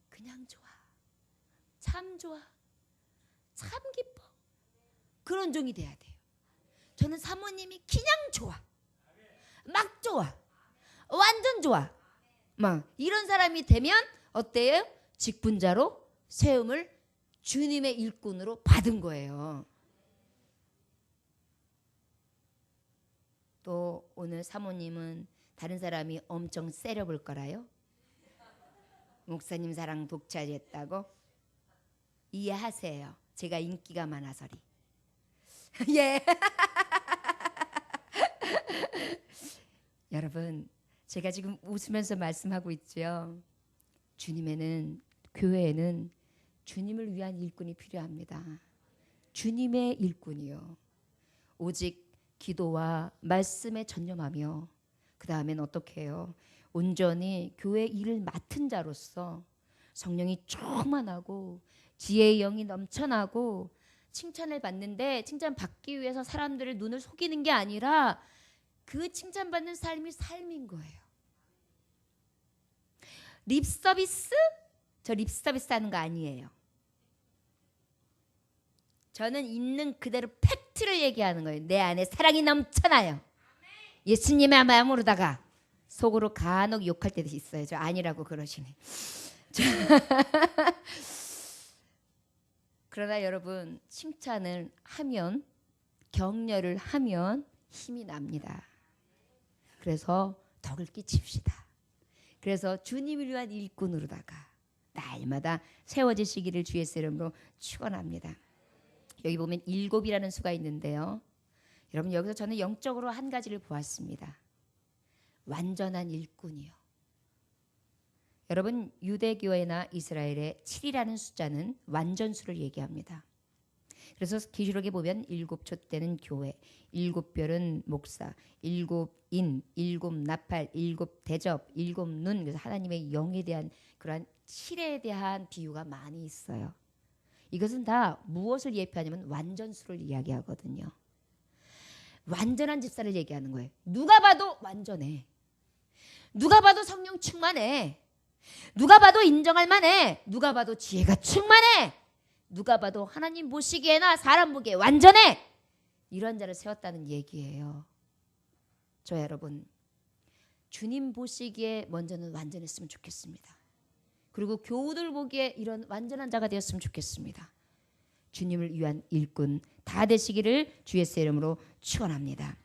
그냥 좋아. 참 좋아. 참 기뻐. 그런 종이 돼야 돼요. 저는 사모님이 그냥 좋아. 막 좋아. 완전 좋아. 막 이런 사람이 되면 어때요? 직분자로 세움을 주님의 일꾼으로 받은 거예요. 또 오늘 사모님은 다른 사람이 엄청 세려볼 거라요. 목사님 사랑 독차지했다고 이해하세요. 제가 인기가 많아서리. 예. 여러분, 제가 지금 웃으면서 말씀하고 있죠. 주님에는 교회에는 주님을 위한 일꾼이 필요합니다. 주님의 일꾼이요. 오직 기도와 말씀에 전념하며 그 다음엔 어떻게 해요? 온전히 교회 일을 맡은 자로서 성령이 충만하고 지혜의 영이 넘쳐나고 칭찬을 받는데 칭찬받기 위해서 사람들의 눈을 속이는 게 아니라 그 칭찬받는 삶이 삶인 거예요. 립서비스? 저 립서비스 하는 거 아니에요. 저는 있는 그대로 팩트를 얘기하는 거예요. 내 안에 사랑이 넘쳐나요. 예수님의 마음으로다가 속으로 간혹 욕할 때도 있어요. 저 아니라고 그러시네. 그러나 여러분 칭찬을 하면 격려를 하면 힘이 납니다. 그래서 덕을 끼칩시다. 그래서 주님을 위한 일꾼으로다가 날마다 세워지시기를 주의 이름으로 축원합니다. 여기 보면 7이라는 수가 있는데요. 여러분 여기서 저는 영적으로 한 가지를 보았습니다. 완전한 일꾼이요. 여러분 유대교회나 이스라엘의 7이라는 숫자는 완전수를 얘기합니다. 그래서 계시록에 보면 7초 때는 교회, 7별은 목사, 7인, 7나팔, 7대접, 7눈. 그래서 하나님의 영에 대한 그러한 7에 대한 비유가 많이 있어요. 이것은 다 무엇을 예표하냐면 완전수를 이야기하거든요. 완전한 집사를 얘기하는 거예요. 누가 봐도 완전해. 누가 봐도 성령 충만해. 누가 봐도 인정할 만해. 누가 봐도 지혜가 충만해. 누가 봐도 하나님 보시기에나 사람 보기에 완전해. 이런 자를 세웠다는 얘기예요. 저 여러분 주님 보시기에 먼저는 완전했으면 좋겠습니다. 그리고 교우들 보기에 이런 완전한 자가 되었으면 좋겠습니다. 주님을 위한 일꾼 다 되시기를 주 예수의 이름으로 축원합니다.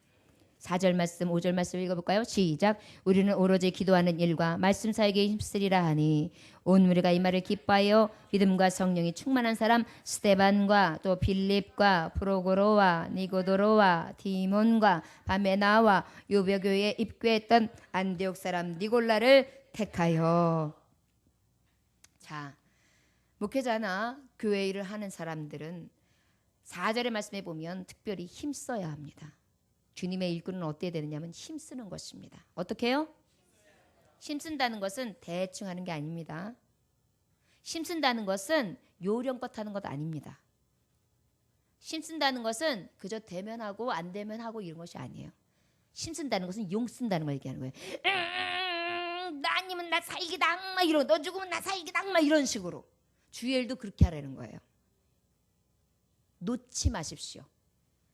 4절 말씀 5절 말씀 읽어볼까요? 시작. 우리는 오로지 기도하는 일과 말씀 사역에 힘쓰리라 하니 온 무리가 이 말을 기뻐하여 믿음과 성령이 충만한 사람 스데반과 또 빌립과 프로고로와 니고도로와 디몬과 바메나와 요배교회에 입교했던 안디옥 사람 니골라를 택하여. 자, 목회자나 교회 일을 하는 사람들은 4절의 말씀에 보면 특별히 힘써야 합니다. 주님의 일꾼은 어떻게 되느냐면 힘쓰는 것입니다. 어떻게 해요? 힘쓴다는 것은 대충 하는 게 아닙니다. 힘쓴다는 것은 요령껏 하는 것 아닙니다. 힘쓴다는 것은 그저 대면하고 안 대면하고 이런 것이 아니에요. 힘쓴다는 것은 용 쓴다는 걸 얘기하는 거예요. 나 아니면 나 살기당 막 이러고 너 죽으면 나 살기당 막 이런 식으로. 주의 일도 그렇게 하라는 거예요. 놓지 마십시오.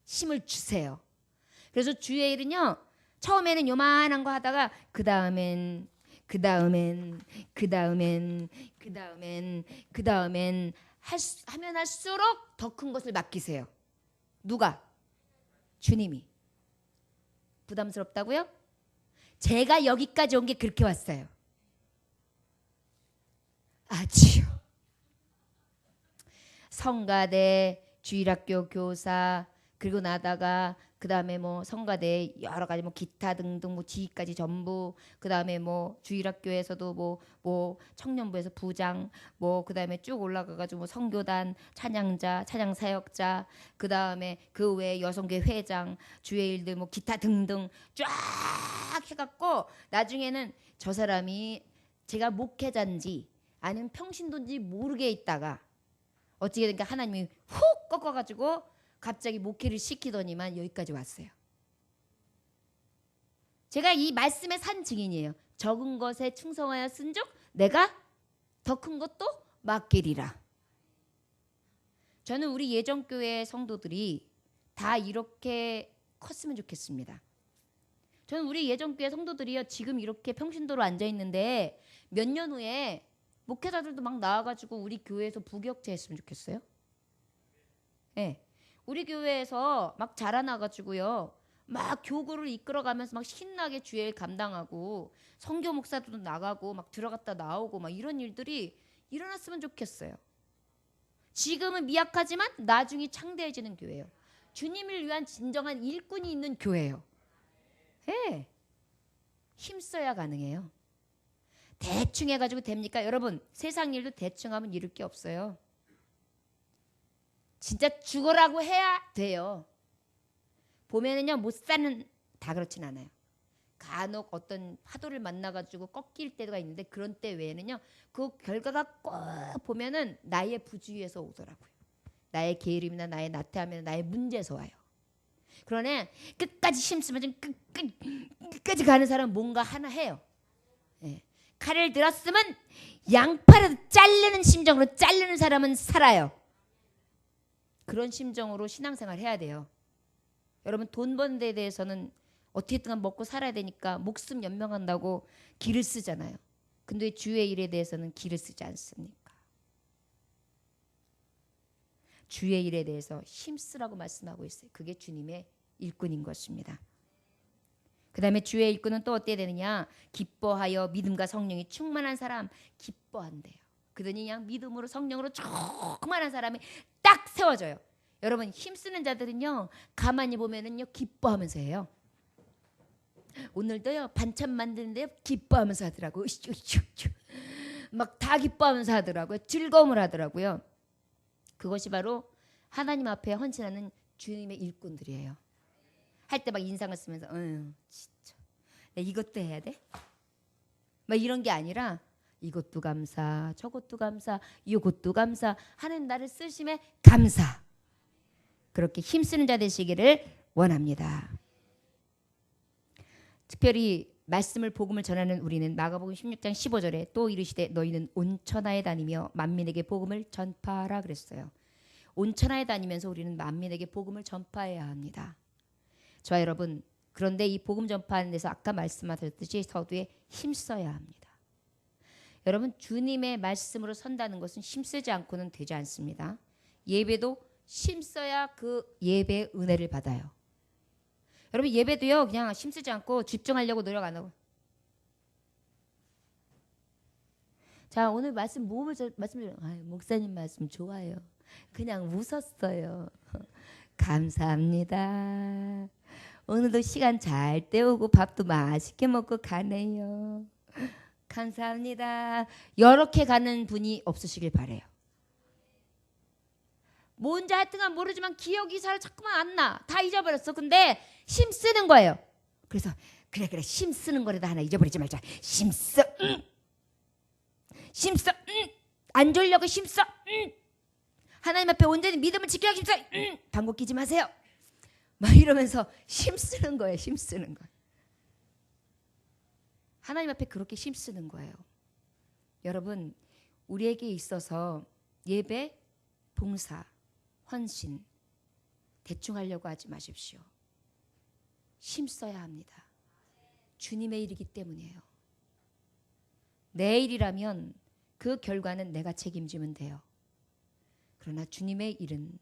힘을 주세요. 그래서 주의 일은요. 처음에는 요만한 거 하다가 그 다음엔 하면 할수록 더 큰 것을 맡기세요. 누가? 주님이. 부담스럽다고요? 제가 여기까지 온 게 그렇게 왔어요. 아지요. 성가대, 주일학교 교사, 그리고 나다가 그다음에 뭐 성가대 여러 가지 뭐 기타 등등 뭐 지휘까지 전부, 그다음에 뭐 주일학교에서도 뭐 청년부에서 부장, 뭐 그다음에 쭉 올라가 가지고 뭐 선교단, 찬양자, 찬양 사역자, 그다음에 그 외에 여성계 회장, 주의 일들 뭐 기타 등등 쫙 해갖고 나중에는 저 사람이 제가 목회자인지 아니면 평신도인지 모르게 있다가 어찌게 된가 하나님이 훅 꺾어가지고 갑자기 목회를 시키더니만 여기까지 왔어요. 제가 이 말씀의 산 증인이에요. 적은 것에 충성하여 쓴즉 내가 더 큰 것도 맡기리라. 저는 우리 예전교회 성도들이 다 이렇게 컸으면 좋겠습니다. 저는 우리 예전교회 성도들이요, 지금 이렇게 평신도로 앉아있는데 몇 년 후에 목회자들도 막 나와가지고 우리 교회에서 부격제 했으면 좋겠어요. 네. 우리 교회에서 막 자라나가지고요, 막 교구를 이끌어가면서 막 신나게 주일 감당하고 선교 목사들도 나가고 막 들어갔다 나오고 막 이런 일들이 일어났으면 좋겠어요. 지금은 미약하지만 나중에 창대해지는 교회예요. 주님을 위한 진정한 일꾼이 있는 교회예요. 네. 힘써야 가능해요. 대충 해가지고 됩니까? 여러분, 세상 일도 대충 하면 이룰 게 없어요. 진짜 죽어라고 해야 돼요. 보면은요, 못 사는, 다 그렇진 않아요. 간혹 어떤 파도를 만나가지고 꺾일 때가 있는데 그런 때 외에는요, 그 결과가 꼭 보면은 나의 부주의에서 오더라고요. 나의 게으름이나 나의 나태함이나 나의 문제에서 와요. 그러나 끝까지 힘쓰면 좀 끝까지 가는 사람은 뭔가 하나 해요. 예. 칼을 들었으면 양파라도 자르는 심정으로 자르는 사람은 살아요. 그런 심정으로 신앙생활 해야 돼요. 여러분, 돈 버는 데에 대해서는 어떻게든 먹고 살아야 되니까 목숨 연명한다고 기를 쓰잖아요. 근데 주의 일에 대해서는 기를 쓰지 않습니까? 주의 일에 대해서 힘쓰라고 말씀하고 있어요. 그게 주님의 일꾼인 것입니다. 그 다음에 주의 일꾼은 또 어때야 되느냐? 기뻐하여 믿음과 성령이 충만한 사람, 기뻐한대요. 그러니 그냥 믿음으로 성령으로 충만한 사람이 딱 세워져요. 여러분, 힘쓰는 자들은요, 가만히 보면은요, 기뻐하면서 해요. 오늘도요, 반찬 만드는데 기뻐하면서 하더라고요. 막 다 기뻐하면서 하더라고요. 즐거움을 하더라고요. 그것이 바로 하나님 앞에 헌신하는 주님의 일꾼들이에요. 할 때 막 인상을 쓰면서 진짜 내가 이것도 해야 돼? 막 이런 게 아니라 이것도 감사, 저것도 감사, 이것도 감사, 하나님 나를 쓰심에 감사. 그렇게 힘쓰는 자 되시기를 원합니다. 특별히 말씀을 복음을 전하는 우리는 마가복음 16장 15절에 또 이르시되 너희는 온 천하에 다니며 만민에게 복음을 전파하라 그랬어요. 온 천하에 다니면서 우리는 만민에게 복음을 전파해야 합니다. 저와 여러분, 그런데 이 복음 전파하는 데서 아까 말씀하셨듯이 서두에 힘써야 합니다. 여러분, 주님의 말씀으로 선다는 것은 힘쓰지 않고는 되지 않습니다. 예배도 힘써야 그 예배의 은혜를 받아요. 여러분, 예배도요, 그냥 힘쓰지 않고 집중하려고 노력 안 하고, 자, 오늘 말씀 목사님 말씀 좋아요. 그냥 웃었어요. 감사합니다. 오늘도 시간 잘 때우고 밥도 맛있게 먹고 가네요. 감사합니다. 이렇게 가는 분이 없으시길 바래요. 뭔지 하여튼간 모르지만 기억이 잘 자꾸만 안 나. 다 잊어버렸어. 근데 힘쓰는 거예요. 그래서 그래 힘쓰는 거라도 하나 잊어버리지 말자. 힘써. 힘써. 안 졸려고 힘써. 하나님 앞에 온전히 믿음을 지켜야 힘써. 방귀 끼지 마세요. 막 이러면서 힘쓰는 거예요. 힘쓰는 거. 하나님 앞에 그렇게 힘쓰는 거예요. 여러분, 우리에게 있어서 예배, 봉사, 헌신 대충 하려고 하지 마십시오. 힘써야 합니다. 주님의 일이기 때문이에요. 내 일이라면 그 결과는 내가 책임지면 돼요. 그러나 주님의 일은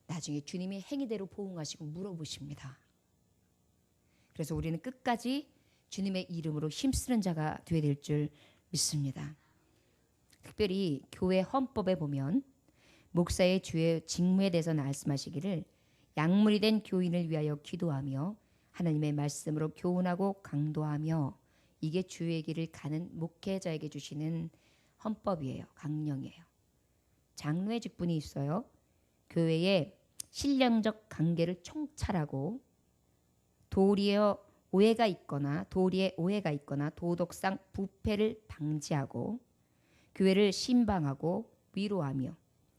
나중에 주님이 행위대로 보응하시고 물어보십니다. 그래서 우리는 끝까지 주님의 이름으로 힘쓰는 자가 되어야 될 줄 믿습니다. 특별히 교회 헌법에 보면 목사의 주의 직무에 대해서 말씀하시기를 약물이 된 교인을 위하여 기도하며 하나님의 말씀으로 교훈하고 강도하며, 이게 주의 길을 가는 목회자에게 주시는 헌법이에요. 강령이에요. 장로의 직분이 있어요. 교회의 신령적 관계를 총찰하고 도리에 오해가 있거나 도덕상 부패를 방지하고 교회를 신방하고 위로하며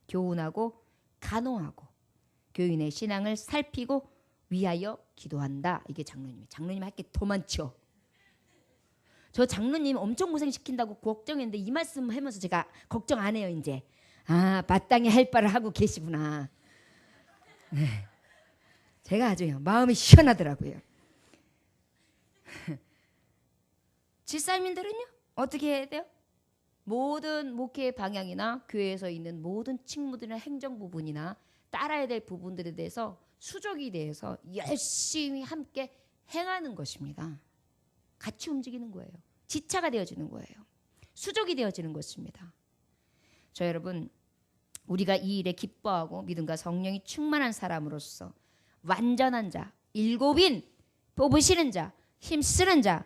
교훈하고 간호하고 교인의 신앙을 살피고 위하여 기도한다. 이게 장로님이에요. 장로님 할 게 더 많죠. 저 장로님 엄청 고생시킨다고 걱정했는데 이 말씀 하면서 제가 걱정 안 해요. 이제 마땅히 할 바를 하고 계시구나. 네. 제가 아주 마음이 시원하더라고요. 집사님들은요 어떻게 해야 돼요? 모든 목회의 방향이나 교회에서 있는 모든 직무들이나 행정 부분이나 따라야 될 부분들에 대해서 수족이 대해서 열심히 함께 행하는 것입니다. 같이 움직이는 거예요. 지차가 되어지는 거예요. 수족이 되어지는 것입니다. 저 여러분, 우리가 이 일에 기뻐하고 믿음과 성령이 충만한 사람으로서 완전한 자, 일곱인 뽑으시는 자, 힘쓰는 자,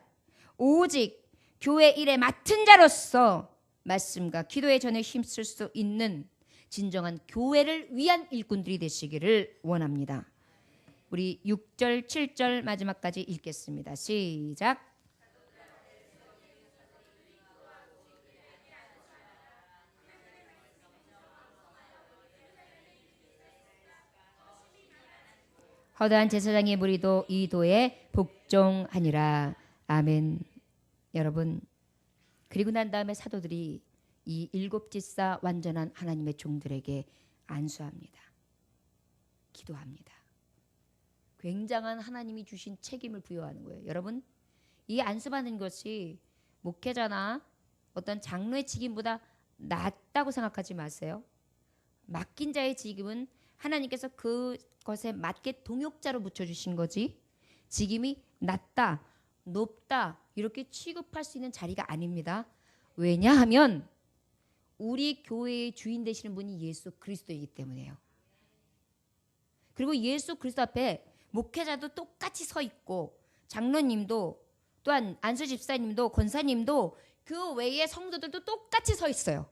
오직 교회 일에 맡은 자로서 말씀과 기도에 전혀 힘쓸 수 있는 진정한 교회를 위한 일꾼들이 되시기를 원합니다. 우리 6절, 7절 마지막까지 읽겠습니다. 시작. 허다한 제사장의 무리도 이 도에 복종하니라. 아멘. 여러분, 그리고 난 다음에 사도들이 이 일곱 집사 완전한 하나님의 종들에게 안수합니다. 기도합니다. 굉장한 하나님이 주신 책임을 부여하는 거예요. 여러분, 이 안수받는 것이 목회자나 어떤 장로의 직임보다 낫다고 생각하지 마세요. 맡긴 자의 직임은 하나님께서 그것에 맞게 동역자로 붙여주신 거지, 직임이 낮다, 높다 이렇게 취급할 수 있는 자리가 아닙니다. 왜냐하면 우리 교회의 주인 되시는 분이 예수 그리스도이기 때문에요. 그리고 예수 그리스도 앞에 목회자도 똑같이 서 있고, 장로님도 또한 안수 집사님도 권사님도 그 외의 성도들도 똑같이 서 있어요.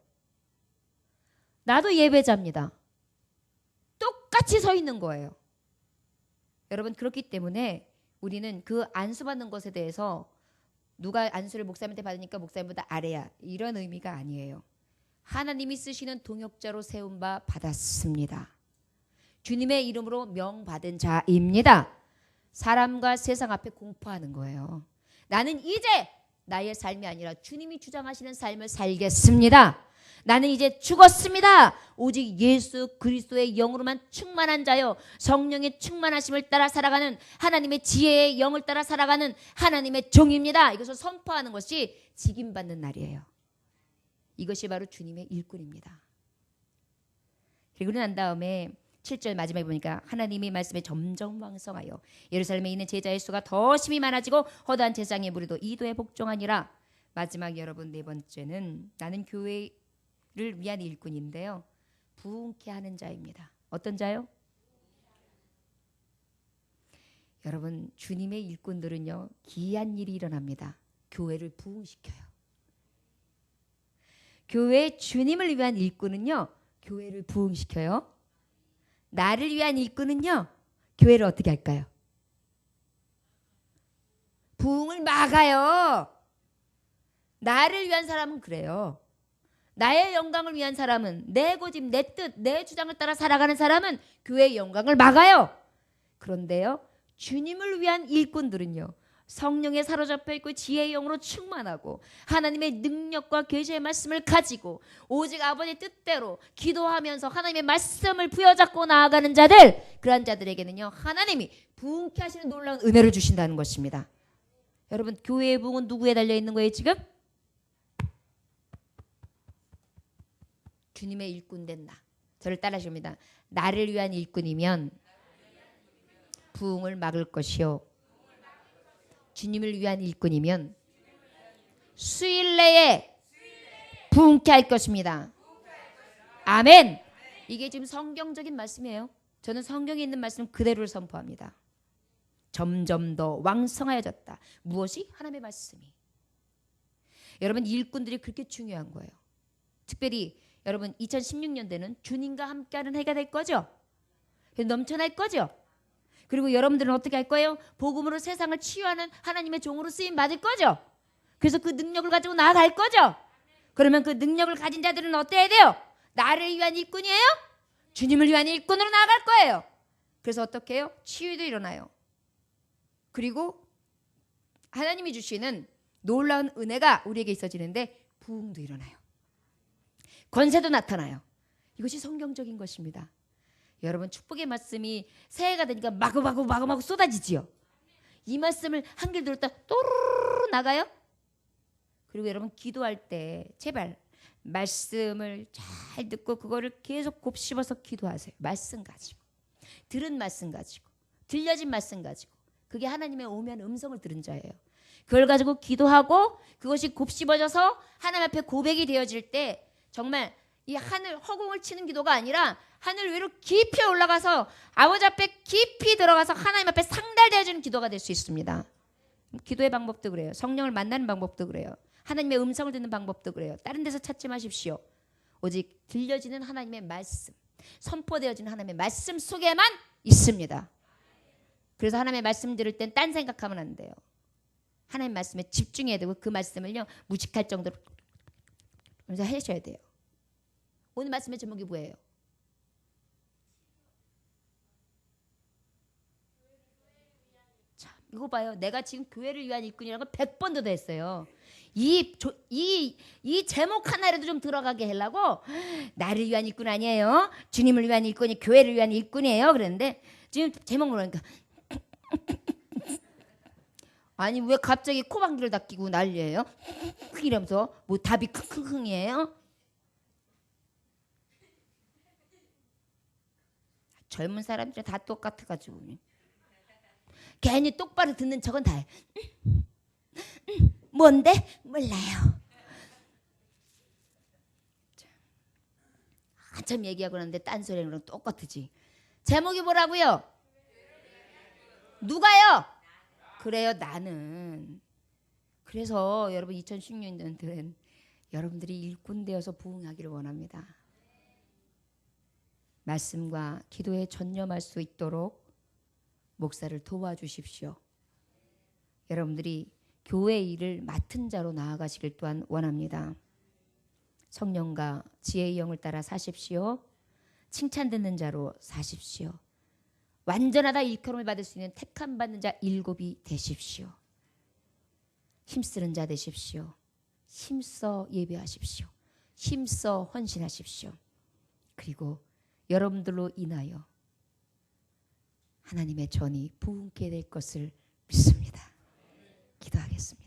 나도 예배자입니다. 똑같이 서 있는 거예요. 여러분, 그렇기 때문에 우리는 그 안수받는 것에 대해서 누가 안수를 목사님한테 받으니까 목사님보다 아래야, 이런 의미가 아니에요. 하나님이 쓰시는 동역자로 세운 바 받았습니다. 주님의 이름으로 명받은 자입니다. 사람과 세상 앞에 공포하는 거예요. 나는 이제 나의 삶이 아니라 주님이 주장하시는 삶을 살겠습니다. 나는 이제 죽었습니다. 오직 예수 그리스도의 영으로만 충만한 자요, 성령의 충만하심을 따라 살아가는, 하나님의 지혜의 영을 따라 살아가는 하나님의 종입니다. 이것을 선포하는 것이 직임받는 날이에요. 이것이 바로 주님의 일꾼입니다. 그리고 난 다음에 7절 마지막에 보니까 하나님의 말씀에 점점 왕성하여 예루살렘에 있는 제자의 수가 더 심히 많아지고 허다한 제사장의 무리도 이도에 복종하니라. 마지막 여러분, 네 번째는 나는 교회를 위한 일꾼인데요, 부흥케 하는 자입니다. 어떤 자요? 여러분, 주님의 일꾼들은요 기이한 일이 일어납니다. 교회를 부흥시켜요. 교회 주님을 위한 일꾼은요 교회를 부흥시켜요. 나를 위한 일꾼은요 교회를 어떻게 할까요? 부흥을 막아요. 나를 위한 사람은 그래요. 나의 영광을 위한 사람은, 내 고집, 내 뜻, 내 주장을 따라 살아가는 사람은 교회의 영광을 막아요. 그런데요, 주님을 위한 일꾼들은요 성령에 사로잡혀 있고 지혜의 영으로 충만하고 하나님의 능력과 계시의 말씀을 가지고 오직 아버지의 뜻대로 기도하면서 하나님의 말씀을 부여잡고 나아가는 자들, 그러한 자들에게는요 하나님이 부흥케 하시는 놀라운 은혜를 주신다는 것입니다. 여러분, 교회의 부흥은 누구에 달려있는 거예요 지금? 주님의 일꾼 된 나. 저를 따라하십니다. 나를 위한 일꾼이면 부흥을 막을 것이요, 주님을 위한 일꾼이면 수일 내에 부흥케 할 것입니다. 아멘. 이게 지금 성경적인 말씀이에요. 저는 성경에 있는 말씀 그대로를 선포합니다. 점점 더 왕성하여졌다. 무엇이? 하나님의 말씀이. 여러분 일꾼들이 그렇게 중요한 거예요. 특별히 여러분 2016년대는 주님과 함께하는 해가 될 거죠. 넘쳐날 거죠. 그리고 여러분들은 어떻게 할 거예요? 복음으로 세상을 치유하는 하나님의 종으로 쓰임 받을 거죠. 그래서 그 능력을 가지고 나아갈 거죠. 그러면 그 능력을 가진 자들은 어때야 돼요? 나를 위한 일꾼이에요? 주님을 위한 일꾼으로 나아갈 거예요. 그래서 어떻게 해요? 치유도 일어나요. 그리고 하나님이 주시는 놀라운 은혜가 우리에게 있어지는데 부흥도 일어나요. 권세도 나타나요. 이것이 성경적인 것입니다. 여러분 축복의 말씀이 새해가 되니까 마구마구 쏟아지지요. 이 말씀을 한 길 들었다 또르르 나가요. 그리고 여러분 기도할 때 제발 말씀을 잘 듣고 그거를 계속 곱씹어서 기도하세요. 말씀 가지고 들은 말씀 가지고 들려진 말씀 가지고 그게 하나님의 오면 음성을 들은 자예요. 그걸 가지고 기도하고 그것이 곱씹어져서 하나님 앞에 고백이 되어질 때 정말 이 하늘 허공을 치는 기도가 아니라 하늘 위로 깊이 올라가서 아버지 앞에 깊이 들어가서 하나님 앞에 상달되어지는 기도가 될 수 있습니다. 기도의 방법도 그래요. 성령을 만나는 방법도 그래요. 하나님의 음성을 듣는 방법도 그래요. 다른 데서 찾지 마십시오. 오직 들려지는 하나님의 말씀, 선포되어지는 하나님의 말씀 속에만 있습니다. 그래서 하나님의 말씀 들을 땐 딴 생각하면 안 돼요. 하나님 말씀에 집중해야 되고 그 말씀을요 무식할 정도로 하셔야 돼요. 오늘 말씀의 제목이 뭐예요? 참, 이거 봐요. 내가 지금 교회를 위한 일꾼이라는 걸 100번도 더 했어요. 이 제목 하나라도 좀 들어가게 하려고 나를 위한 일꾼 아니에요. 주님을 위한 일꾼이 교회를 위한 일꾼이에요. 그랬는데 지금 제목 그러니까 아니 왜 갑자기 코방귀를 다 끼고 난리예요? 이러면서 뭐 답이 크크크이에요? 젊은 사람들은 다 똑같아가지고 괜히 똑바로 듣는 척은 다 해. 뭔데? 몰라요. 한참 얘기하고 나는데 딴소리랑 거랑 똑같으지. 제목이 뭐라고요? 누가요? 그래요 나는. 그래서 여러분 2016년들은 여러분들이 일꾼 되어서 부흥하기를 원합니다. 말씀과 기도에 전념할 수 있도록 목사를 도와주십시오. 여러분들이 교회 일을 맡은 자로 나아가시길 또한 원합니다. 성령과 지혜의 영을 따라 사십시오. 칭찬 듣는 자로 사십시오. 완전하다 일컬음을 받을 수 있는 택함 받는 자 7이 되십시오. 힘쓰는 자 되십시오. 힘써 예배하십시오. 힘써 헌신하십시오. 그리고 여러분들로 인하여 하나님의 전이 부흥케 될 것을 믿습니다. 기도하겠습니다.